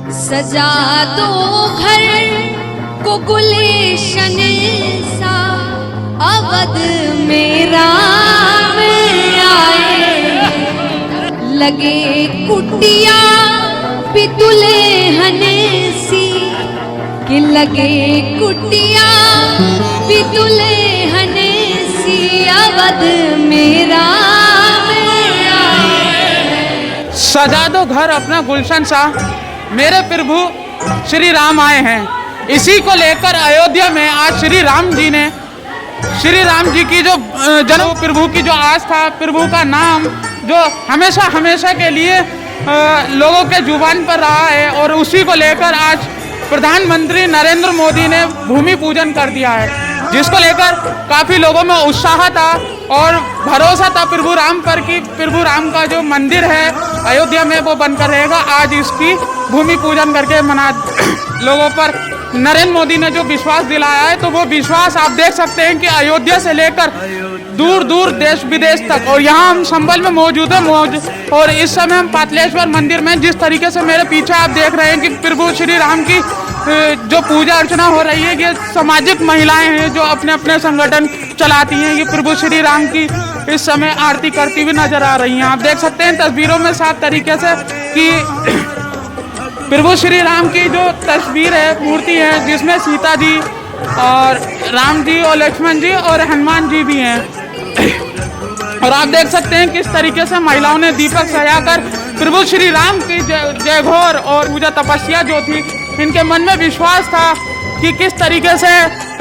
सजा दो घर को गुलशन सा, अवध में राम आए। लगे कुटिया भी दुल्हन सी, कि लगे कुटिया भी दुल्हन सी, अवध में राम आए। सजा दो घर अपना गुलशन सा, मेरे प्रभु श्री राम आए हैं। इसी को लेकर अयोध्या में आज श्री राम जी की जो जन्म, प्रभु की जो आस्था, प्रभु का नाम जो हमेशा हमेशा के लिए लोगों के जुबान पर रहा है, और उसी को लेकर आज प्रधानमंत्री नरेंद्र मोदी ने भूमि पूजन कर दिया है, जिसको लेकर काफ़ी लोगों में उत्साह था और भरोसा था प्रभु राम पर कि प्रभु राम का जो मंदिर है अयोध्या में वो बनकर रहेगा। आज इसकी भूमि पूजन करके लोगों पर नरेंद्र मोदी ने जो विश्वास दिलाया है, तो वो विश्वास आप देख सकते हैं कि अयोध्या से लेकर दूर दूर देश विदेश तक, और यहाँ हम संभल में मौजूद है और इस समय हम पाटलेश्वर मंदिर में, जिस तरीके से मेरे पीछे आप देख रहे हैं कि प्रभु श्री राम की जो पूजा अर्चना हो रही है, ये सामाजिक महिलाएं हैं जो अपने अपने संगठन चलाती हैं। ये प्रभु श्री राम की इस समय आरती करती हुई नजर आ रही हैं। आप देख सकते हैं तस्वीरों में साफ तरीके से कि प्रभु श्री राम की जो तस्वीर है, मूर्ति है, जिसमें सीता जी और राम जी और लक्ष्मण जी और हनुमान जी भी हैं। और आप देख सकते हैं किस तरीके से महिलाओं ने दीपक सजाकर प्रभु श्री राम की जय घोर और पूजा तपस्या जो थी, इनके मन में विश्वास था कि किस तरीके से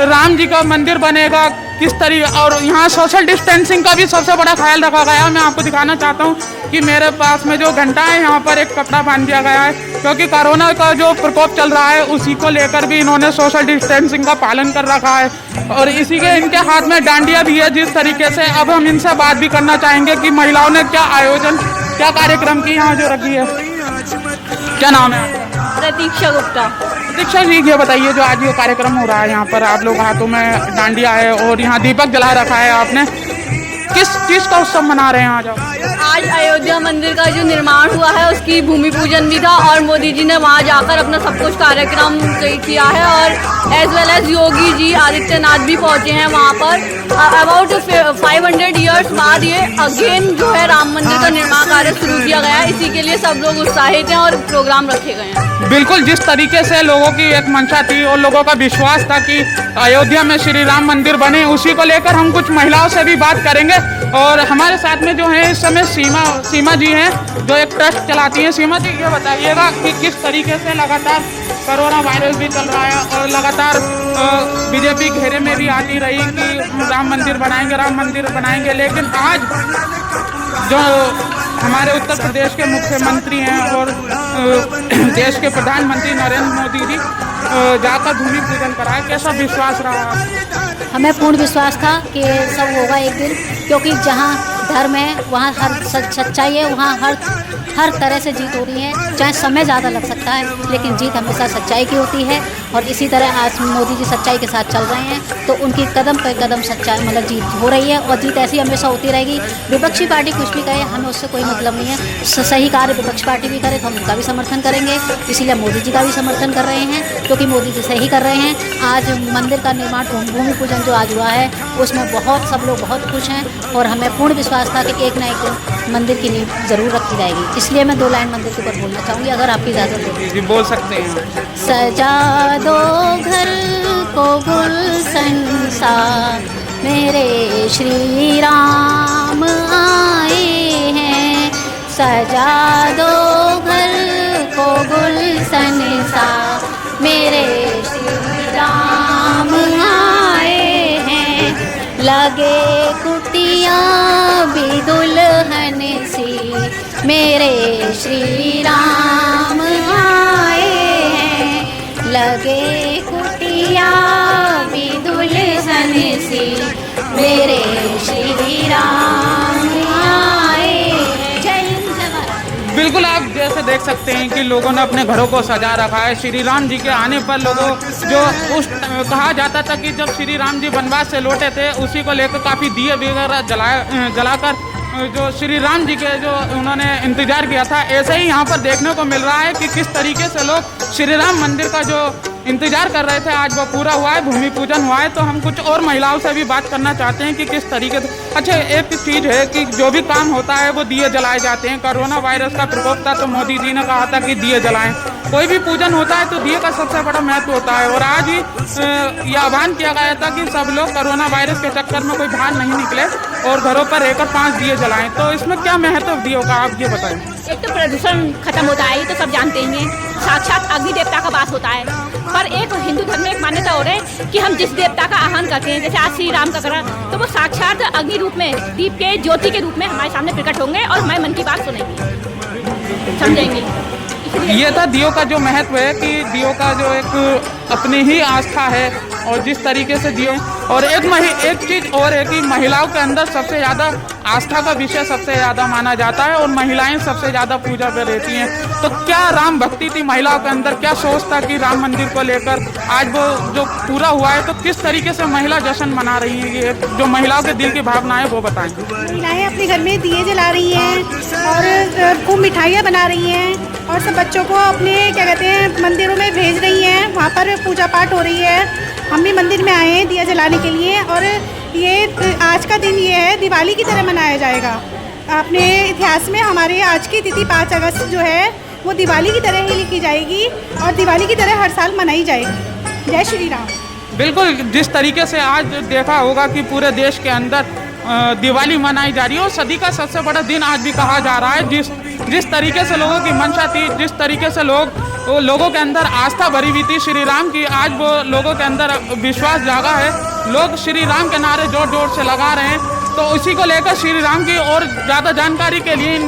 राम जी का मंदिर बनेगा, किस तरीके, और यहाँ सोशल डिस्टेंसिंग का भी सबसे बड़ा ख्याल रखा गया। मैं आपको दिखाना चाहता हूँ कि मेरे पास में जो घंटा है, यहाँ पर एक कपड़ा बांध दिया गया है, क्योंकि कोरोना का जो प्रकोप चल रहा है उसी को लेकर भी इन्होंने सोशल डिस्टेंसिंग का पालन कर रखा है। और इसी के इनके हाथ में डांडिया भी है, जिस तरीके से अब हम इनसे बात भी करना चाहेंगे कि महिलाओं ने क्या आयोजन, क्या कार्यक्रम की यहाँ जो रखी है। क्या नाम है आपका? प्रतीक्षा गुप्ता। प्रतीक्षा जी, ये बताइए जो आज ये कार्यक्रम हो रहा है, यहाँ पर आप लोग हाथों में डांडिया है और यहाँ दीपक जला रखा है आपने, किस चीज़ का उत्सव मना रहे हैं आज आप? आज अयोध्या मंदिर का जो निर्माण हुआ है उसकी भूमि पूजन भी था, और मोदी जी ने वहाँ जाकर अपना सब कुछ कार्यक्रम किया है, और as well as Yogi ji Adityanath भी पहुँचे हैं वहाँ पर। अबाउट 500 ईयर्स बाद ये अगेन जो है राम मंदिर का निर्माण कार्य शुरू किया गया है। इसी के लिए सब लोग उत्साहित हैं और प्रोग्राम रखे गए हैं। बिल्कुल, जिस तरीके से लोगों की एक मंशा थी और लोगों का विश्वास था कि अयोध्या में श्री राम मंदिर बने, उसी को लेकर हम कुछ महिलाओं से भी बात करेंगे। और हमारे साथ में जो है इस समय सीमा जी हैं, जो एक ट्रस्ट चलाती हैं। सीमा जी, ये बताइएगा कि किस तरीके से लगातार कोरोना वायरस भी चल रहा है और लगातार बीजेपी घेरे में भी आती रही कि राम मंदिर बनाएंगे, लेकिन आज जो हमारे उत्तर प्रदेश के मुख्यमंत्री हैं और देश के प्रधानमंत्री नरेंद्र मोदी जी जाकर भूमि पूजन कराए, कैसा विश्वास रहा? हमें पूर्ण विश्वास था कि सब होगा एक दिन, क्योंकि जहाँ धर्म है वहाँ हर सच्चाई है, वहाँ हर तरह से जीत हो रही है। चाहे समय ज़्यादा लग सकता है, लेकिन जीत हमेशा सच्चाई की होती है। और इसी तरह आज मोदी जी सच्चाई के साथ चल रहे हैं, तो उनकी कदम पर कदम सच्चाई मतलब जीत हो रही है, और जीत ऐसी हमेशा होती रहेगी। विपक्षी पार्टी कुछ भी कहे, हमें उससे कोई मतलब नहीं है। सही कार्य विपक्षी पार्टी भी करे तो हम उनका भी समर्थन करेंगे, इसीलिए मोदी जी का भी समर्थन कर रहे हैं, क्योंकि मोदी जी सही कर रहे हैं। आज मंदिर का निर्माण, भूमि पूजन जो आज हुआ है, उसमें सब लोग बहुत खुश हैं, और हमें पूर्ण विश्वास था कि एक ना एक दिन मंदिर की नींव जरूर रखी जाएगी। इसलिए मैं 2 लाइन मंदिर के ऊपर बोलना चाहूँगी, अगर आपकी इजाज़त हो। जी, बोल सकते हैं। सजा दो घर को गुलशन सा, मेरे श्री राम आए हैं। सजा दो घर को गुलशन सा, मेरे श्री राम आए हैं। लगे कुटिया भी दुल्हन सी, मेरे श्री राम आए हैं। लगे कुटिया भी दुल्हन सी, मेरे श्री राम आए। जय हिंद, जय भारत। बिल्कुल, आप जैसे देख सकते हैं कि लोगों ने अपने घरों को सजा रखा है। श्री राम जी के आने पर लोगों जो कहा जाता था कि जब श्री राम जी वनवास से लौटे थे, उसी को लेकर काफ़ी दिए वगैरह जलाकर जो श्री राम जी के जो उन्होंने इंतजार किया था, ऐसे ही यहाँ पर देखने को मिल रहा है कि किस तरीके से लोग श्री राम मंदिर का जो इंतजार कर रहे थे आज वो पूरा हुआ है, भूमि पूजन हुआ है। तो हम कुछ और महिलाओं से भी बात करना चाहते हैं कि किस तरीके से। अच्छा, एक चीज़ है कि जो भी काम होता है वो दिए जलाए जाते हैं। कोरोना वायरस का प्रकोप था तो मोदी जी ने कहा था कि दिए जलाएं। कोई भी पूजन होता है तो दिए का सबसे बड़ा महत्व होता है। और आज ही यह आह्वान किया गया था कि सब लोग कोरोना वायरस के चक्कर में कोई बाहर नहीं निकले और घरों पर रहकर 5 दिए जलाएं। तो इसमें क्या महत्व दिए का आप ये बताएं। एक तो प्रदूषण खत्म होता है, ये तो सब जानते ही हैं। साक्षात अग्नि देवता का वास होता है। पर एक हिंदू धर्म में एक मान्यता हो रही है कि हम जिस देवता का आह्वान करते हैं, जैसे आज श्री राम का करा, तो वो साक्षात अग्नि रूप में, दीप के ज्योति के रूप में हमारे सामने प्रकट होंगे और हमारे मन की बात सुनेंगे, समझेंगे। ये था दियों का जो महत्व है कि दियों का जो एक अपनी ही आस्था है और जिस तरीके से दियो। और एक चीज़ और है कि महिलाओं के अंदर सबसे ज़्यादा आस्था का विषय सबसे ज़्यादा माना जाता है और महिलाएं सबसे ज़्यादा पूजा पे रहती हैं। तो क्या राम भक्ति थी महिलाओं के अंदर, क्या सोच था कि राम मंदिर को लेकर आज वो जो पूरा हुआ है, तो किस तरीके से महिला जश्न मना रही हैं, ये जो महिलाओं के दिल की भावना है वो बताएं। महिलाएं अपने घर में दिए जला रही हैं और खूब मिठाइयाँ बना रही हैं और सब बच्चों को अपने क्या कहते हैं मंदिरों में भेज रही हैं, वहाँ पर पूजा पाठ हो रही है। हम भी मंदिर में आए हैं दिया जलाने के लिए और ये आज का दिन ये है दिवाली की तरह मनाया जाएगा। अपने इतिहास में हमारे आज की तिथि 5 अगस्त जो है वो दिवाली की तरह ही लिखी जाएगी और दिवाली की तरह हर साल मनाई जाएगी। जय श्री राम। बिल्कुल, जिस तरीके से आज देखा होगा कि पूरे देश के अंदर दिवाली मनाई जा रही है और सदी का सबसे बड़ा दिन आज भी कहा जा रहा है। जिस तरीके से लोगों की मंशा थी, जिस तरीके से लोगों के अंदर आस्था भरी हुई थी श्री राम की, आज वो लोगों के अंदर विश्वास जागा है। लोग श्री राम के नारे जोर जोर से लगा रहे हैं। तो उसी को लेकर श्री राम की और ज़्यादा जानकारी के लिए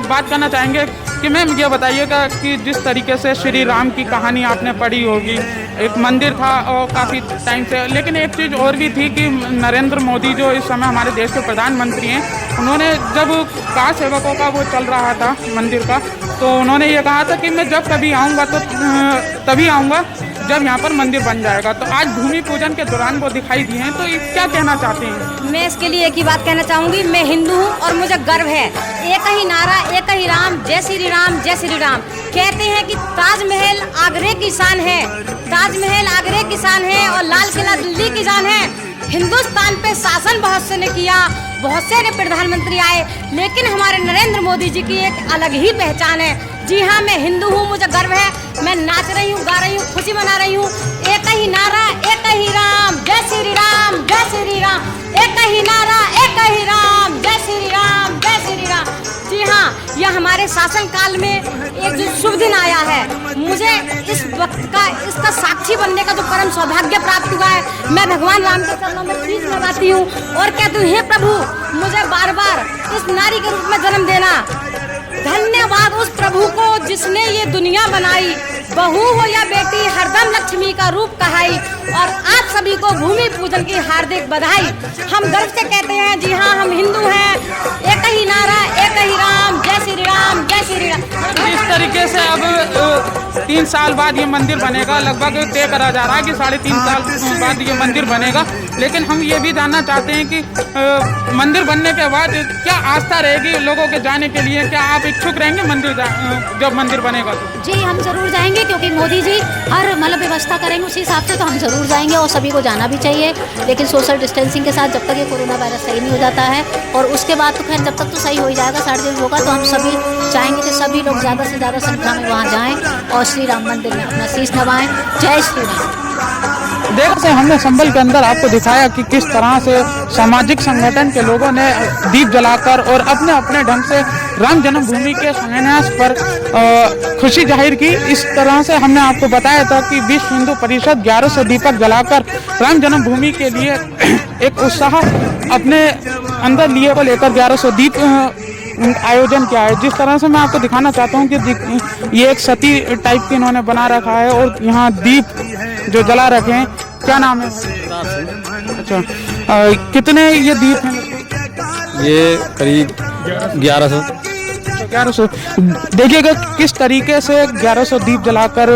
बात करना चाहेंगे कि मैम ये बताइएगा कि जिस तरीके से श्री राम की कहानी आपने पढ़ी होगी, एक मंदिर था और काफ़ी टाइम से, लेकिन एक चीज़ और भी थी कि नरेंद्र मोदी जो इस समय हमारे देश के प्रधानमंत्री हैं, उन्होंने जब कार सेवकों का वो चल रहा था मंदिर का, तो उन्होंने ये कहा था कि मैं जब कभी आऊँगा तो तभी आऊँगा जब यहाँ पर मंदिर बन जाएगा। तो आज भूमि पूजन के दौरान वो दिखाई दिए हैं, तो क्या कहना चाहते हैं? मैं इसके लिए एक ही बात कहना चाहूँगी, मैं हिंदू हूँ और मुझे गर्व है। एक ही नारा, एक ही राम, जय श्री राम, जय श्री राम। कहते हैं कि ताजमहल आगरे की शान है, ताजमहल आगरे की शान है और लाल किला दिल्ली की शान है। हिंदुस्तान पे शासन बहुत से ने किया, बहुत से ने प्रधानमंत्री आए, लेकिन हमारे नरेंद्र मोदी जी की एक अलग ही पहचान है। जी हाँ, मैं हिंदू हूँ, मुझे गर्व है, मैं नाच रही हूँ, गा रही हूँ, खुशी मना रही हूँ। एक ही नारा, एक ही राम, जय श्री राम, जय श्री राम। एक ही नारा, एक ही राम, जय श्री राम, जय श्री राम। जी हाँ, यह हमारे शासन काल में एक जो शुभ दिन आया है, मुझे इस वक्त का इसका साक्षी बनने का जो परम सौभाग्य प्राप्त हुआ है, मैं भगवान राम के चरणों में शीश नवाती हूँ और कहती हूँ, हे प्रभु, मुझे बार बार इस नारी के रूप में जन्म देना। धन्यवाद उस प्रभु को जिसने ये दुनिया बनाई, बहू हो या बेटी हरदम लक्ष्मी का रूप कहाई। और आप सभी को भूमि पूजन की हार्दिक बधाई। हम गर्व से कहते हैं, जी हाँ, हम हिंदू हैं। एक ही नारा, एक ही राम, जय श्री राम, जय श्री राम। जिस तरीके से अब 3 साल बाद ये मंदिर बनेगा, लगभग तय करा जा रहा है कि 3.5 साल बाद ये मंदिर बनेगा, लेकिन हम ये भी जानना चाहते हैं कि मंदिर बनने के बाद क्या आस्था रहेगी लोगों के जाने के लिए? क्या आप इच्छुक रहेंगे मंदिर जब मंदिर बनेगा तो? जी, हम ज़रूर जाएंगे क्योंकि मोदी जी हर मतलब व्यवस्था करेंगे उसी हिसाब से, तो हम ज़रूर जाएंगे और सभी को जाना भी चाहिए। लेकिन सोशल डिस्टेंसिंग के साथ जब तक ये कोरोना वायरस सही नहीं हो जाता है, और उसके बाद तो खैर जब तक तो सही हो ही जाएगा, 3.5 होगा, तो हम सभी चाहेंगे कि सभी लोग ज़्यादा से ज़्यादा संख्या में वहाँ जाएँ और श्री राम मंदिर में अपना शीश नवाएं। जय श्री राम। देखो से हमने संबल के अंदर आपको दिखाया कि किस तरह से सामाजिक संगठन के लोगों ने दीप जलाकर और अपने अपने ढंग से राम जन्मभूमि के शिलान्यास पर खुशी जाहिर की। इस तरह से हमने आपको बताया था कि विश्व हिंदू परिषद 1100 दीपक जलाकर राम जन्मभूमि के लिए एक उत्साह अपने अंदर लिए को लेकर 1100 दीप आयोजन किया है। जिस तरह से मैं आपको दिखाना चाहता हूँ कि ये एक सती टाइप की इन्होंने बना रखा है और यहाँ दीप जो जला रखे हैं। क्या नाम है? अच्छा, कितने ये दीप हैं? ये करीब 1100। 1100 देखिएगा किस तरीके से 1100 दीप जलाकर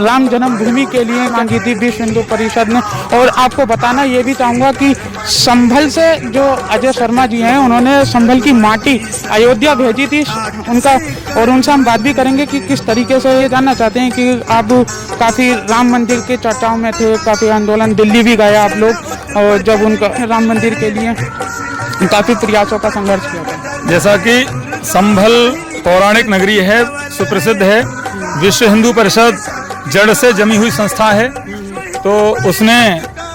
राम जन्मभूमि के लिए मांगी थी विश्व हिंदू परिषद ने। और आपको बताना ये भी चाहूँगा कि संभल से जो अजय शर्मा जी हैं उन्होंने संभल की माटी अयोध्या भेजी थी उनका, और उनसे हम बात भी करेंगे कि किस तरीके से ये जानना चाहते हैं कि आप काफ़ी राम मंदिर के चर्चाओं में थे, काफ़ी आंदोलन, दिल्ली भी गए आप लोग, और जब उनका राम मंदिर के लिए काफ़ी प्रयासों का संघर्ष किया था। जैसा कि संभल पौराणिक नगरी है, सुप्रसिद्ध है, विश्व हिंदू परिषद जड़ से जमी हुई संस्था है, तो उसने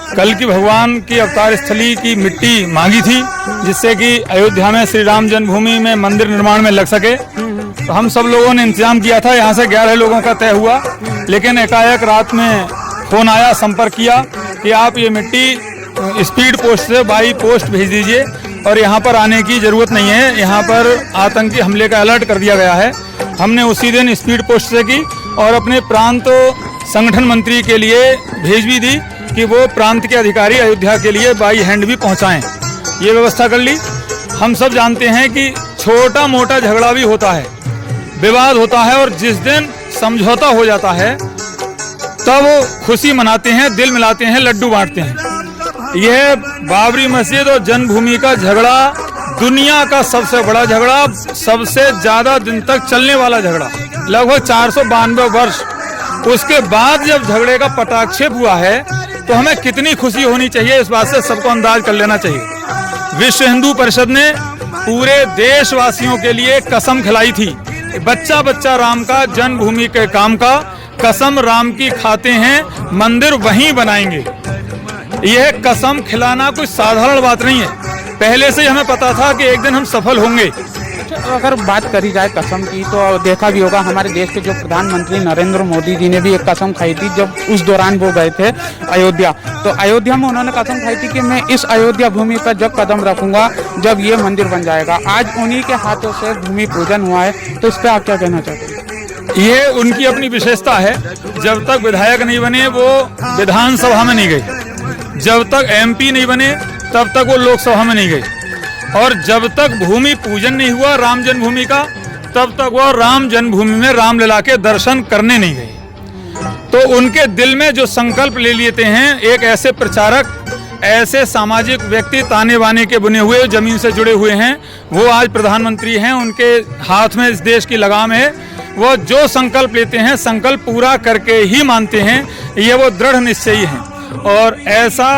कल की भगवान की अवतार स्थली की मिट्टी मांगी थी जिससे कि अयोध्या में श्री राम जन्मभूमि में मंदिर निर्माण में लग सके। तो हम सब लोगों ने इंतजाम किया था, यहाँ से 11 लोगों का तय हुआ, लेकिन एकाएक रात में फोन आया, संपर्क किया कि आप ये मिट्टी स्पीड पोस्ट से बाई पोस्ट भेज दीजिए और यहाँ पर आने की ज़रूरत नहीं है, यहाँ पर आतंकी हमले का अलर्ट कर दिया गया है। हमने उसी दिन स्पीड पोस्ट से की और अपने प्रांत संगठन मंत्री के लिए भेज भी दी कि वो प्रांत के अधिकारी अयोध्या के लिए बाई हैंड भी पहुँचाएँ, ये व्यवस्था कर ली। हम सब जानते हैं कि छोटा मोटा झगड़ा भी होता है, विवाद होता है, और जिस दिन समझौता हो जाता है तब खुशी मनाते हैं, दिल मिलाते हैं, लड्डू बांटते हैं। यह बाबरी मस्जिद और जन्मभूमि का झगड़ा दुनिया का सबसे बड़ा झगड़ा, सबसे ज्यादा दिन तक चलने वाला झगड़ा, लगभग 492 वर्ष। उसके बाद जब झगड़े का पटाक्षेप हुआ है तो हमें कितनी खुशी होनी चाहिए, इस बात से सबको अंदाज कर लेना चाहिए। विश्व हिंदू परिषद ने पूरे देशवासियों के लिए कसम खिलाई थी, बच्चा बच्चा राम का जन्मभूमि के काम का कसम राम की खाते हैं, मंदिर वहीं बनाएंगे। यह कसम खिलाना कोई साधारण बात नहीं है, पहले से ही हमें पता था कि एक दिन हम सफल होंगे। अगर बात करी जाए कसम की तो देखा भी होगा हमारे देश के जो प्रधानमंत्री नरेंद्र मोदी जी ने भी एक कसम खाई थी जब उस दौरान वो गए थे अयोध्या। तो अयोध्या में उन्होंने कसम खाई थी कि मैं इस अयोध्या भूमि पर जब कदम रखूंगा जब ये मंदिर बन जाएगा। आज उन्हीं के हाथों से भूमि पूजन हुआ है, तो इस पर आप क्या कहना चाहते हैं? ये उनकी अपनी विशेषता है, जब तक विधायक नहीं बने वो विधानसभा में नहीं गए, जब तक MP नहीं बने तब तक वो लोकसभा में नहीं गए, और जब तक भूमि पूजन नहीं हुआ राम जन्मभूमि का तब तक वो राम जन्मभूमि में रामलला के दर्शन करने नहीं गए। तो उनके दिल में जो संकल्प ले लेते हैं, एक ऐसे प्रचारक, ऐसे सामाजिक व्यक्ति ताने बाने के बुने हुए, जमीन से जुड़े हुए हैं, वो आज प्रधानमंत्री हैं, उनके हाथ में इस देश की लगाम है। वो जो संकल्प लेते हैं संकल्प पूरा करके ही मानते हैं, ये वो दृढ़ निश्चयी हैं। और ऐसा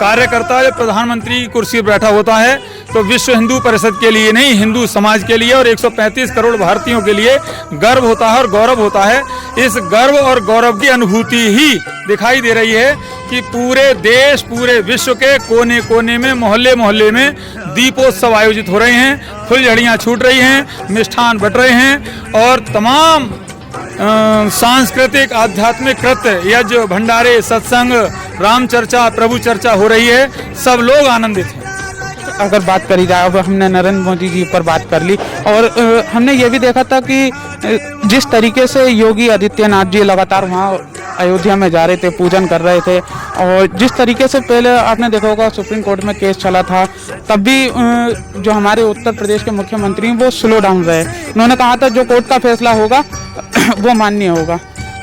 कार्यकर्ता जब प्रधानमंत्री की कुर्सी पर बैठा होता है तो विश्व हिंदू परिषद के लिए नहीं, हिंदू समाज के लिए और 135 करोड़ भारतीयों के लिए गर्व होता है और गौरव होता है। इस गर्व और गौरव की अनुभूति ही दिखाई दे रही है कि पूरे देश, पूरे विश्व के कोने कोने में, मोहल्ले मोहल्ले में दीपोत्सव आयोजित हो रहे हैं, फुलझड़ियाँ छूट रही हैं, मिष्ठान बट रहे हैं, और तमाम सांस्कृतिक आध्यात्मिक कृत्य, यज्ञ, भंडारे, सत्संग, राम चर्चा, प्रभु चर्चा हो रही है, सब लोग आनंदित हैं। अगर बात करी जाए, अब हमने नरेंद्र मोदी जी पर बात कर ली, और हमने ये भी देखा था कि जिस तरीके से योगी आदित्यनाथ जी लगातार वहाँ अयोध्या में जा रहे थे, पूजन कर रहे थे, और जिस तरीके से पहले आपने देखा होगा सुप्रीम कोर्ट में केस चला था, तब भी जो हमारे उत्तर प्रदेश के मुख्यमंत्री हैं वो स्लो डाउन रहे। उन्होंने कहा था जो कोर्ट का फैसला होगा वो मान्य होगा।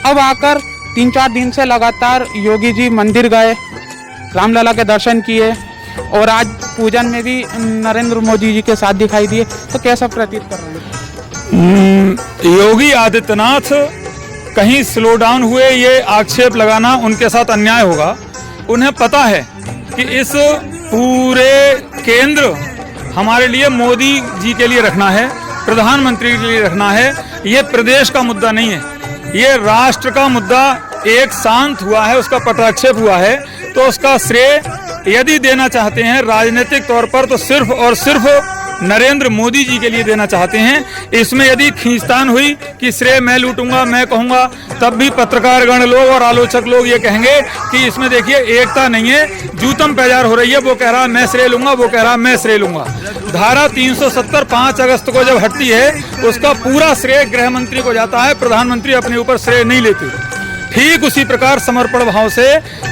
अब आकर 3-4 दिन से लगातार योगी जी मंदिर गए, रामलला के दर्शन किए, और आज पूजन में भी नरेंद्र मोदी जी के साथ दिखाई दिए, तो कैसा प्रतीत कर रहे हैं? योगी आदित्यनाथ कहीं स्लो डाउन हुए, ये आक्षेप लगाना उनके साथ अन्याय होगा। उन्हें पता है कि इस पूरे केंद्र हमारे लिए मोदी जी के लिए रखना है, प्रधानमंत्री के लिए रखना है। ये प्रदेश का मुद्दा नहीं है, ये राष्ट्र का मुद्दा एक शांत हुआ है, उसका पटाक्षेप हुआ है, तो उसका श्रेय यदि देना चाहते हैं राजनीतिक तौर पर तो सिर्फ और सिर्फ नरेंद्र मोदी जी के लिए देना चाहते हैं। इसमें यदि खींचतान हुई कि श्रेय मैं लूटूंगा, मैं कहूंगा, तब भी पत्रकारगण लोग और आलोचक लोग ये कहेंगे कि इसमें देखिए एकता नहीं है, जूतम पैजार हो रही है, वो कह रहा मैं श्रेय लूंगा, वो कह रहा मैं श्रेय लूंगा। धारा 370 5 अगस्त को जब हटती है उसका पूरा श्रेय गृह मंत्री को जाता है, प्रधानमंत्री अपने ऊपर श्रेय नहीं लेते। ठीक उसी प्रकार समर्पण भाव से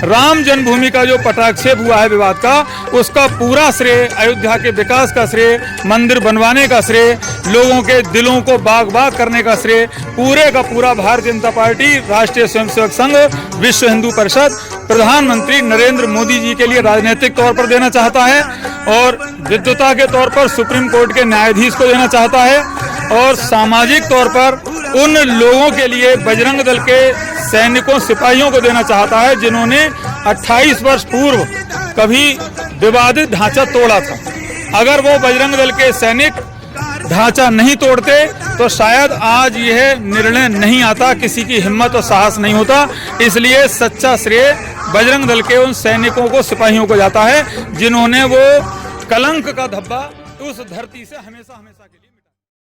राम जन्मभूमि का जो पटाक्षेप हुआ है विवाद का, उसका पूरा श्रेय, अयोध्या के विकास का श्रेय, मंदिर बनवाने का श्रेय, लोगों के दिलों को बाग बाग करने का श्रेय पूरे का पूरा भारतीय जनता पार्टी, राष्ट्रीय स्वयंसेवक संघ, विश्व हिंदू परिषद, प्रधानमंत्री नरेंद्र मोदी जी के लिए राजनीतिक तौर पर देना चाहता है और विद्वता के तौर पर सुप्रीम कोर्ट के न्यायाधीश को देना चाहता है और सामाजिक तौर पर उन लोगों के लिए बजरंग दल के सैनिकों, सिपाहियों को देना चाहता है जिन्होंने 28 वर्ष पूर्व कभी विवादित ढांचा तोड़ा था। अगर वो बजरंग दल के सैनिक ढांचा नहीं तोड़ते तो शायद आज यह निर्णय नहीं आता, किसी की हिम्मत और साहस नहीं होता। इसलिए सच्चा श्रेय बजरंग दल के उन सैनिकों को, सिपाहियों को जाता है जिन्होंने वो कलंक का धब्बा उस धरती से हमेशा हमेशा के लिए